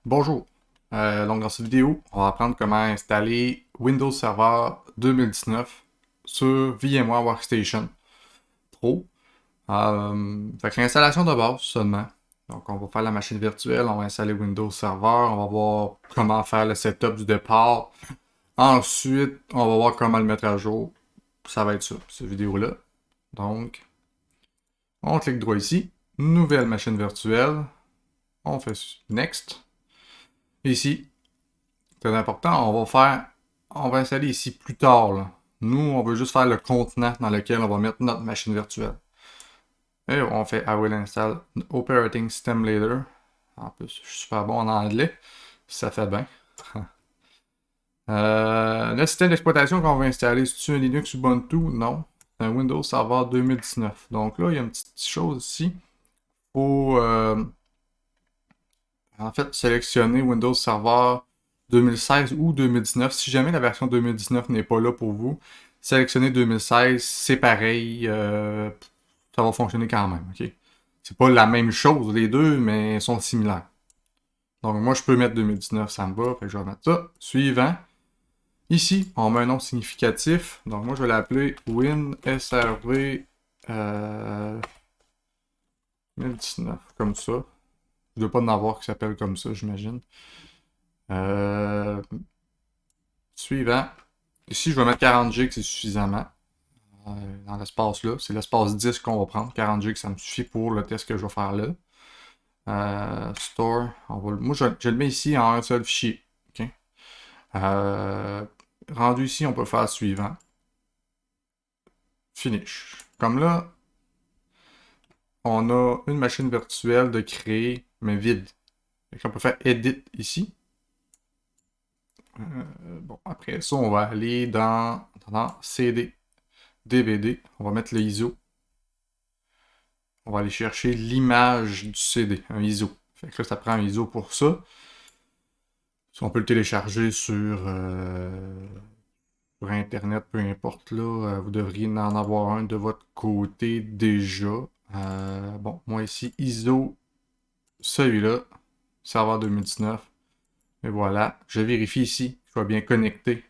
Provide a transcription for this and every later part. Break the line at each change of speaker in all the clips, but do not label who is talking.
Bonjour. Donc dans cette vidéo, on va apprendre comment installer Windows Server 2019 sur VMware Workstation Pro. Fait que l'installation de base seulement. Donc on va faire la machine virtuelle, on va installer Windows Server, on va voir comment faire le setup du départ. Ensuite, on va voir comment le mettre à jour. Ça va être ça, cette vidéo-là. Donc, on clique droit ici, nouvelle machine virtuelle, on fait Next. Ici, très important, on va installer ici plus tard, là. Nous, on veut juste faire le contenant dans lequel on va mettre notre machine virtuelle. Et on fait I will install Operating System Later. En plus, je suis super bon en anglais. Ça fait bien. Le système d'exploitation qu'on va installer, c'est-tu un Linux Ubuntu? Non. C'est un Windows Server 2019. Donc là, il y a une petite chose ici. Faut en fait sélectionner Windows Server 2016 ou 2019. Si jamais la version 2019 n'est pas là pour vous, sélectionnez 2016, c'est pareil, ça va fonctionner quand même, ok? C'est pas la même chose, les deux, mais ils sont similaires. Donc moi, je peux mettre 2019, ça me va, fait que je vais mettre ça. Suivant. Ici, on met un nom significatif. Donc moi, je vais l'appeler WinSRV 2019, comme ça. Je ne dois pas en avoir qui s'appelle comme ça, j'imagine. Euh, Suivant. Ici, je vais mettre 40 GB, c'est suffisamment. Dans l'espace là. C'est l'espace 10 qu'on va prendre. 40 GB, ça me suffit pour le test que je vais faire là. Store. Moi, je le mets ici en un seul fichier. Okay? Rendu ici, on peut faire suivant. Finish. Comme là, on a une machine virtuelle de créer, mais vide. On peut faire Edit ici. Bon, après ça, on va aller dans CD, DVD. On va mettre le ISO. On va aller chercher l'image du CD, un ISO. Fait que là, ça prend un ISO pour ça. Si on peut le télécharger sur Internet, peu importe, là, vous devriez en avoir un de votre côté déjà. Bon, moi ici, ISO, celui-là, serveur 2019. Et voilà, je vérifie ici, je vais bien connecté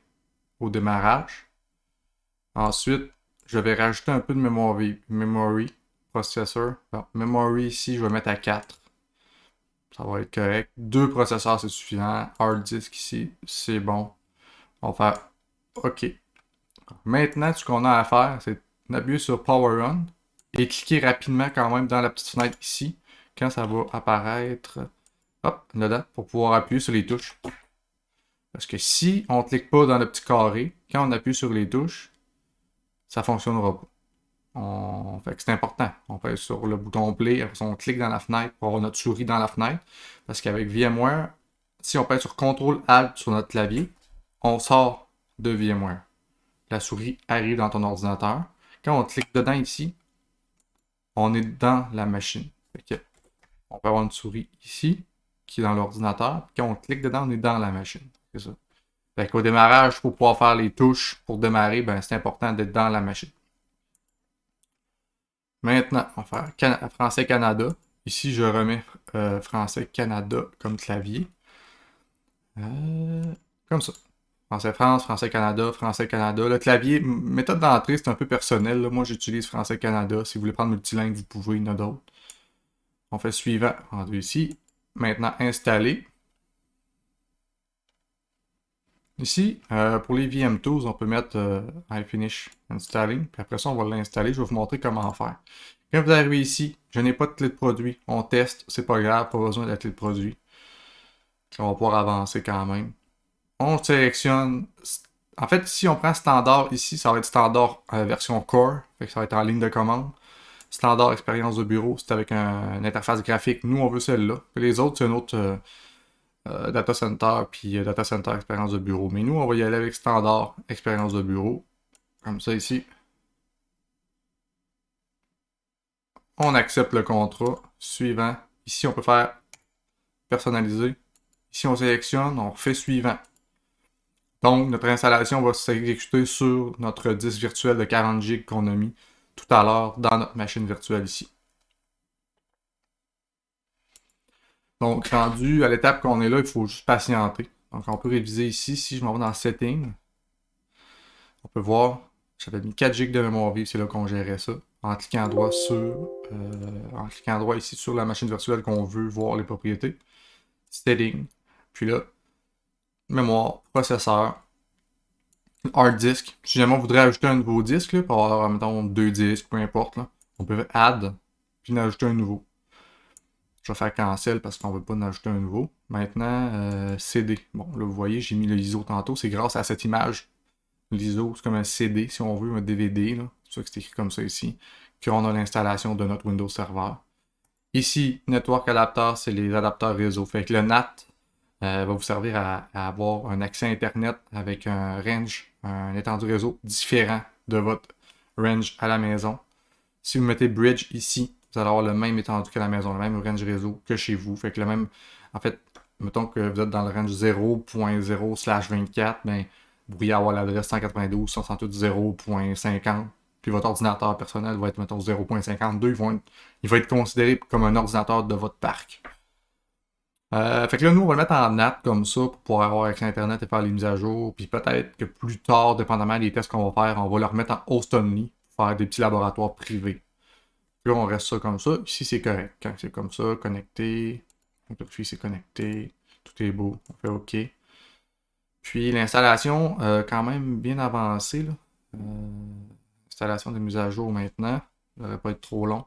au démarrage. Ensuite, je vais rajouter un peu de memory processor. Bon, memory ici, je vais mettre à 4. Ça va être correct. Deux processeurs, c'est suffisant. Hard disk ici, c'est bon. On va faire OK. Maintenant, ce qu'on a à faire, c'est d'appuyer sur Power On et cliquer rapidement quand même dans la petite fenêtre ici. Quand ça va apparaître, hop, là-dedans, pour pouvoir appuyer sur les touches. Parce que si on ne clique pas dans le petit carré, quand on appuie sur les touches, ça ne fonctionnera pas. Fait que c'est important. On fait sur le bouton Play, après on clique dans la fenêtre pour avoir notre souris dans la fenêtre. Parce qu'avec VMware, si on pèse sur CTRL-ALT sur notre clavier, on sort de VMware. La souris arrive dans ton ordinateur. Quand on clique dedans ici, on est dans la machine. Fait que on peut avoir une souris ici, qui est dans l'ordinateur. Quand on clique dedans, on est dans la machine. C'est ça. Fait qu'au démarrage, pour pouvoir faire les touches pour démarrer, ben, c'est important d'être dans la machine. Maintenant, on va faire Français-Canada. Ici, je remets Français-Canada comme clavier. Comme ça. Français-France, Français-Canada, Français-Canada. Le clavier, méthode d'entrée, c'est un peu personnel, là. Moi, j'utilise Français-Canada. Si vous voulez prendre multilingue, vous pouvez, il y en a d'autres. On fait suivant, rendu ici. Maintenant, installer. Ici, pour les VM Tools, on peut mettre I finish installing. Puis après ça, on va l'installer. Je vais vous montrer comment faire. Quand vous arrivez ici, je n'ai pas de clé de produit. On teste, c'est pas grave, pas besoin de la clé de produit. On va pouvoir avancer quand même. On sélectionne. En fait, si on prend standard ici, ça va être standard version core. Fait que ça va être en ligne de commande. Standard expérience de bureau, c'est avec une interface graphique. Nous, on veut celle-là. Les autres, c'est un autre data center, puis data center expérience de bureau. Mais nous, on va y aller avec standard expérience de bureau. Comme ça ici. On accepte le contrat. Suivant. Ici, on peut faire personnaliser. Ici, on sélectionne, on fait suivant. Donc, notre installation va s'exécuter sur notre disque virtuel de 40 GB qu'on a mis tout à l'heure dans notre machine virtuelle ici. Donc, rendu à l'étape qu'on est là, il faut juste patienter. Donc, on peut réviser ici. Si je m'en vais dans Settings, on peut voir, j'avais mis 4 GB de mémoire vive, c'est là qu'on gérait ça. En cliquant droit en cliquant droit ici sur la machine virtuelle qu'on veut voir les propriétés. Settings. Puis là, mémoire, processeur, hard disk. Si jamais on voudrait ajouter un nouveau disque, là, pour avoir, mettons, 2 disques, peu importe, là, on peut add, puis en ajouter un nouveau. Je vais faire cancel parce qu'on ne veut pas en ajouter un nouveau. Maintenant, CD. Bon, là, vous voyez, j'ai mis le ISO tantôt. C'est grâce à cette image. L'ISO, c'est comme un CD, si on veut, un DVD. C'est ça que c'est écrit comme ça ici. Qu'on a l'installation de notre Windows Server. Ici, Network Adapter, c'est les adapteurs réseau. Fait que le NAT va vous servir à avoir un accès Internet avec un range, un étendue réseau différent de votre range à la maison. Si vous mettez Bridge ici, vous allez avoir le même étendue que la maison, le même range réseau que chez vous. Fait que le même. En fait, mettons que vous êtes dans le range 0.0/24, ben, vous pourriez avoir l'adresse 192.168.0.50. Puis votre ordinateur personnel va être, mettons, 0.52. Il va être considéré comme un ordinateur de votre parc. Fait que là, nous, on va le mettre en NAT comme ça pour pouvoir avoir accès à Internet et faire les mises à jour. Puis peut-être que plus tard, dépendamment des tests qu'on va faire, on va le remettre en host only pour faire des petits laboratoires privés. Puis là, on reste ça comme ça. Ici, c'est correct. Quand c'est comme ça, connecté. On vérifie c'est connecté. Tout est beau. On fait OK. Puis l'installation, quand même bien avancée. Là. Installation de mise à jour maintenant. Ça ne devrait pas être trop long.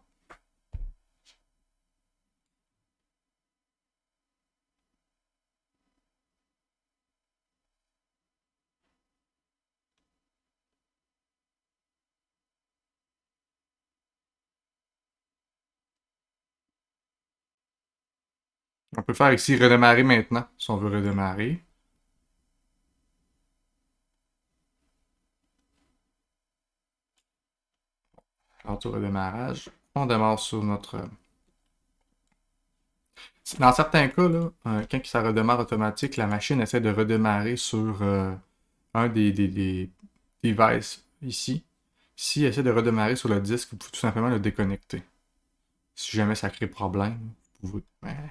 On peut faire ici redémarrer maintenant, si on veut redémarrer. Auto-redémarrage. On démarre sur notre... Dans certains cas, là, quand ça redémarre automatique, la machine essaie de redémarrer sur un des devices ici. Si elle essaie de redémarrer sur le disque, vous pouvez tout simplement le déconnecter. Si jamais ça crée problème,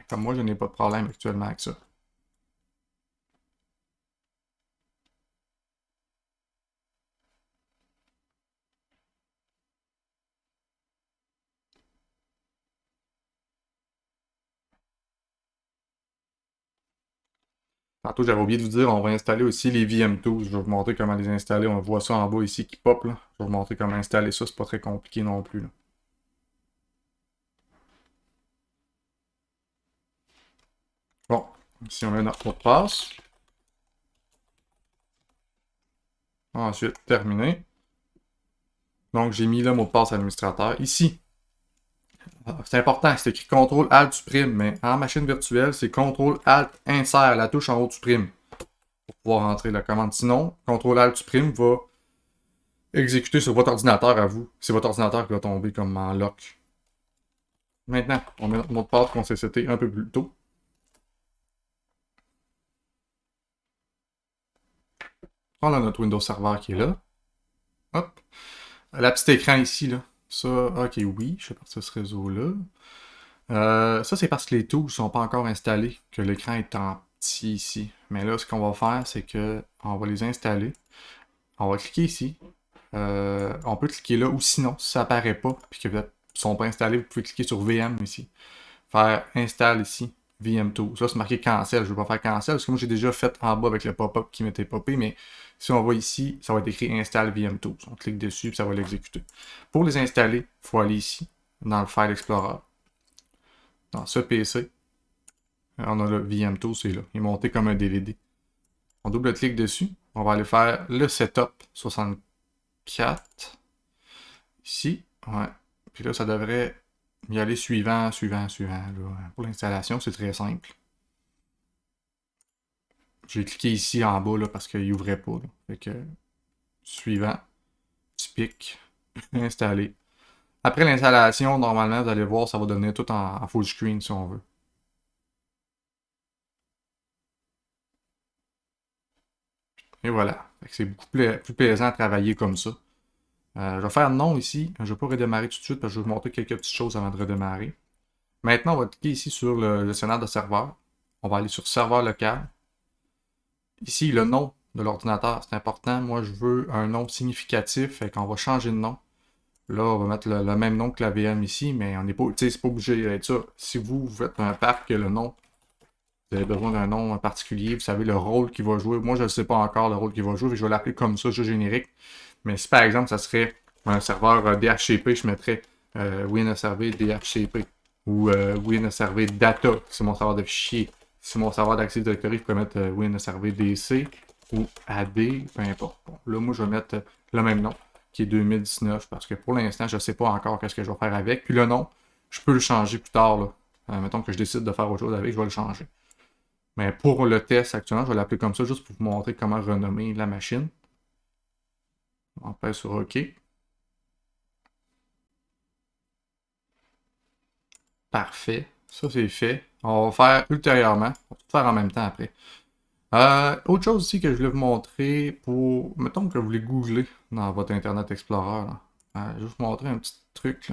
comme moi, je n'ai pas de problème actuellement avec ça. Tantôt, j'avais oublié de vous dire, on va installer aussi les VM2. Je vais vous montrer comment les installer. On voit ça en bas ici qui pop. Là. Je vais vous montrer comment installer ça. C'est pas très compliqué non plus. Là. Bon, si on met notre mot de passe. Ensuite, terminé. Donc, j'ai mis le mot de passe administrateur. Ici, c'est important, c'est écrit CTRL ALT supprime, mais en machine virtuelle, c'est CTRL ALT insert, la touche en haut du prime, pour pouvoir entrer la commande. Sinon, CTRL ALT supprime va exécuter sur votre ordinateur à vous. C'est votre ordinateur qui va tomber comme en lock. Maintenant, on met notre mot de passe qu'on s'est seté un peu plus tôt. On a notre Windows Server qui est là. Hop. La petite écran ici, là. Ça, ok, oui, je fais partie de ce réseau-là. Ça, c'est parce que les tools ne sont pas encore installés, que l'écran est en petit ici. Mais là, ce qu'on va faire, c'est que on va les installer. On va cliquer ici. On peut cliquer là, ou sinon, si ça apparaît pas, puis que vous ne sont pas installés, vous pouvez cliquer sur VM ici. Faire install ici, VM2. Ça, c'est marqué cancel. Je ne veux pas faire cancel, parce que moi, j'ai déjà fait en bas avec le pop-up qui m'était popé, mais si on va ici, ça va être écrit install VM2. On clique dessus, puis ça va l'exécuter. Pour les installer, il faut aller ici, dans le File Explorer. Dans ce PC, on a le VM2, c'est là. Il est monté comme un DVD. On double-clique dessus. On va aller faire le setup 64. Ici. Ouais. Puis là, ça devrait y aller suivant. Là. Pour l'installation, c'est très simple. J'ai cliqué ici en bas là, parce qu'il n'ouvrait pas. Là. Fait que suivant. Typique. Installer. Après l'installation, normalement, vous allez voir, ça va devenir tout en full screen si on veut. Et voilà. C'est beaucoup plus plaisant à travailler comme ça. Je vais faire non ici. Je ne vais pas redémarrer tout de suite parce que je vais vous montrer quelques petites choses avant de redémarrer. Maintenant, on va cliquer ici sur le gestionnaire de serveur. On va aller sur serveur local. Ici, le nom de l'ordinateur, c'est important. Moi, je veux un nom significatif, fait qu'on va changer de nom. Là, on va mettre le même nom que la VM ici, mais on n'est pas, c'est pas obligé d'être ça. Si vous faites un parc, le nom, vous avez besoin d'un nom particulier, vous savez le rôle qu'il va jouer. Moi, je ne sais pas encore le rôle qu'il va jouer, je vais l'appeler comme ça, jeu générique. Mais si par exemple, ça serait un serveur DHCP, je mettrais WinSRV DHCP ou WinSRV Data, c'est mon serveur de fichiers. Si c'est mon serveur d'Active Directory, je peux mettre WinSRV DC ou AD, peu importe. Bon, là, moi, je vais mettre le même nom, qui est 2019, parce que pour l'instant, je ne sais pas encore qu'est-ce que je vais faire avec. Puis le nom, je peux le changer plus tard. Là. Mettons que je décide de faire autre chose avec, je vais le changer. Mais pour le test actuellement, je vais l'appeler comme ça, juste pour vous montrer comment renommer la machine. On pèse sur OK. Parfait. Ça, c'est fait. On va faire ultérieurement. On va tout faire en même temps après. Autre chose aussi que je voulais vous montrer pour... Mettons que vous voulez googler dans votre Internet Explorer. Je vais vous montrer un petit truc.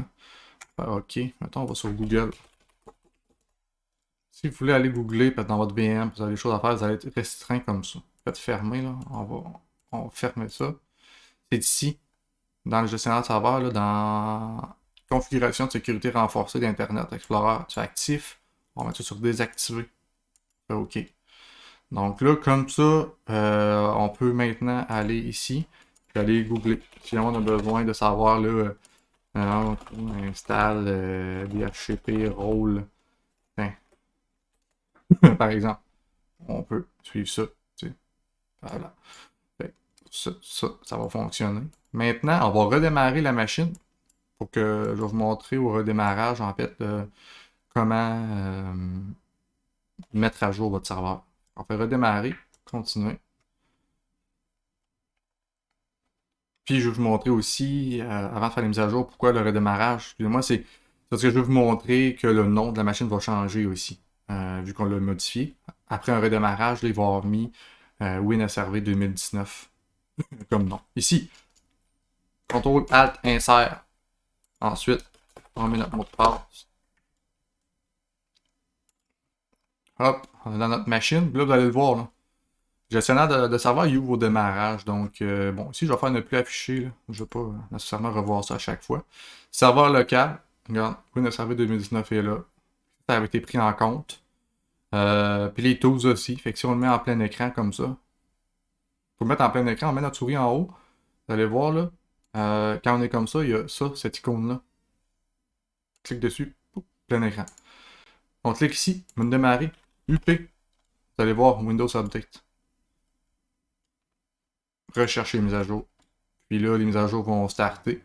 Là. OK. Mettons, on va sur Google. Si vous voulez aller googler, peut-être dans votre VM, vous avez des choses à faire, vous allez être restreint comme ça. Faites fermer, là. On va fermer ça. C'est ici, dans le gestionnaire de serveur, là, dans configuration de sécurité renforcée d'Internet Explorer. C'est actif. On va mettre ça sur désactiver. OK. Donc là, comme ça, on peut maintenant aller ici et aller googler. Si on a besoin de savoir, là, on installe DHCP rôle. Par exemple, on peut suivre ça. Voilà. Ça va fonctionner. Maintenant, on va redémarrer la machine pour que je vais vous montrer au redémarrage, en fait, comment mettre à jour votre serveur. On fait redémarrer, continuer. Puis je vais vous montrer aussi, avant de faire les mises à jour, pourquoi le redémarrage. Excusez-moi, c'est parce que je vais vous montrer que le nom de la machine va changer aussi, vu qu'on l'a modifié. Après un redémarrage, là, il va avoir mis WinSRV 2019 comme nom. Ici, CTRL ALT insert. Ensuite, on met notre mot de passe. Hop, on est dans notre machine. Là, vous allez le voir. Là. Le gestionnaire de serveur, il ouvre au démarrage. Donc, bon, ici, je vais faire ne plus afficher. Là. Je ne vais pas nécessairement revoir ça à chaque fois. Serveur local. Regarde, WinSRV 2019 est là. Ça avait été pris en compte. Puis les tools aussi. Fait que si on le met en plein écran comme ça, pour le mettre en plein écran, on met notre souris en haut. Vous allez voir là. Quand on est comme ça, il y a ça, cette icône-là. Clique dessus. Plein écran. On clique ici, menu démarrer, UP. Vous allez voir Windows Update. Rechercher les mises à jour. Puis là, les mises à jour vont starter.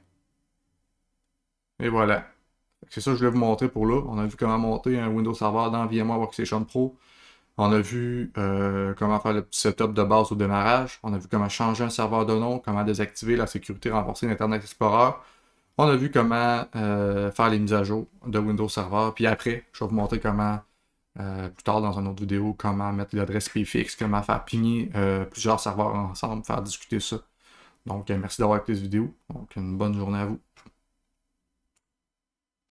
Et voilà. C'est ça que je voulais vous montrer pour là. On a vu comment monter un Windows Server dans VMware Workstation Pro. On a vu comment faire le petit setup de base au démarrage. On a vu comment changer un serveur de nom, comment désactiver la sécurité renforcée d'Internet Explorer. On a vu comment faire les mises à jour de Windows Server. Puis après, je vais vous montrer comment, plus tard dans une autre vidéo, comment mettre l'adresse IP fixe, comment faire pigner plusieurs serveurs ensemble, faire discuter ça. Donc, merci d'avoir écouté cette vidéo. Donc, une bonne journée à vous.